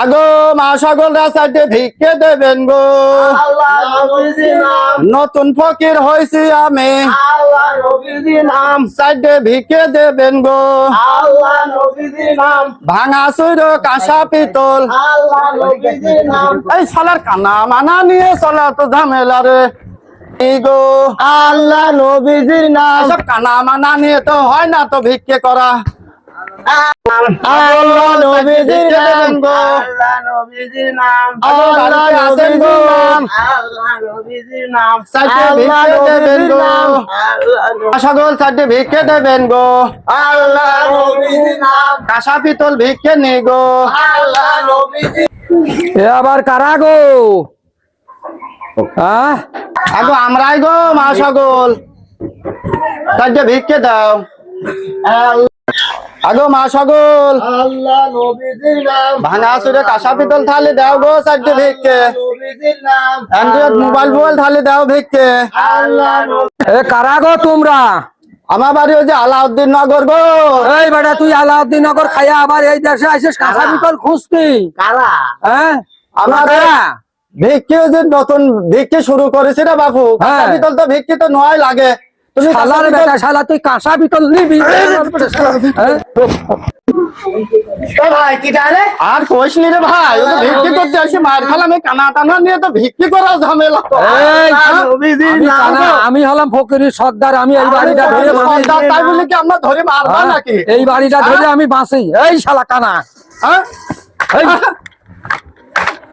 আগো মা সকল রাস্তাতে ভিক্ষে দেবেন গো। আল্লাহ নবীজির নাম, নতুন ফকির হয়েছি আমি, আল্লাহ নবীজির নাম, সাইডে ভিক্ষে দেবেন গো। আল্লাহ নবীজির নাম, ভাঙা চুর কাঁসা পিতল, আল্লাহ নবীজির নাম, এই শালার কানা মানা নিয়ে চলা তো ঝামেলা রে এই গো। আল্লাহ নবীজির নাম, এসব কানা মানা নিয়ে তো হয় না তো ভিক্ষে করা। আল্লাহ নবীজির ভিক্ষে নাম, দেবেন গো। আল্লাহ নবীজির নাম, আল্লাহ নবীজির গো। নাম, আল্লাহ নবীজির নাম, সাইডে আল্লাহ ভিক্ষে দেবেন নবীজির গো। নাম, আল্লাহ সকল সাইডে ভিক্ষে দেবেন গো। আল্লাহ নবীজির নাম, কাঁসা পিতল ভিক্ষে নে গো। আল্লাহ নবীজির এ আবার কারা গো? হ্যাঁ, আগো আমরাই গো মা সকল, সাইডে ভিক্ষে দাও। আগো মা সকল, আল্লাহ নবীজির নাম, ভাঙা চুরে কাঁসা পিতল থালি দাও গো সাইডে ভিক্ষে। নবীজির নাম, অ্যান্ড্রয়েড মোবাইল থালি দাও ভিক্ষে। আল্লাহ নবী, এ কারা গো তোমরা? আমার বাড়ি ওই যে আলাউদ্দিন নগর গো। এই বেটা, তুই আলাউদ্দিন নগর খাইয়া আবার এই দেশে আসিস কাঁচা বিকল খুঁজতি? কারা? হ্যাঁ, আমার কারা? ভিক্ষে যে নতুন ভিক্ষে শুরু করেছি রে বাপু। কাঁসা হ্যাঁ। পিতল তো ভিক্ষে তো নয় লাগে। তুমি কাঁসা শালার পিতল- বেটা, শালা তুই কাঁচা বিকল নিবি? হ্যাঁ? এ ভাই কি জানে? আর কইস নি রে ভাই, ও তো ভিক্ষে করতে আসি মার খালাম, এই কানা টানা নিয়ে তো ভিক্ষে করা ঝামেলা তো। এই, আল্লাহ নবীজির আমি নাম, কানা, আমি হলাম ফকিরের সর্দার, আমি এই বাড়িটা ধরে বাঁচি। সর্দার তাই বলে কি আমরা ধরে মারবা হ্যাঁ, নাকি? এই বাড়িটা ধরে আমি বাঁচি। এই শালা কানা, হ্যাঁ? এই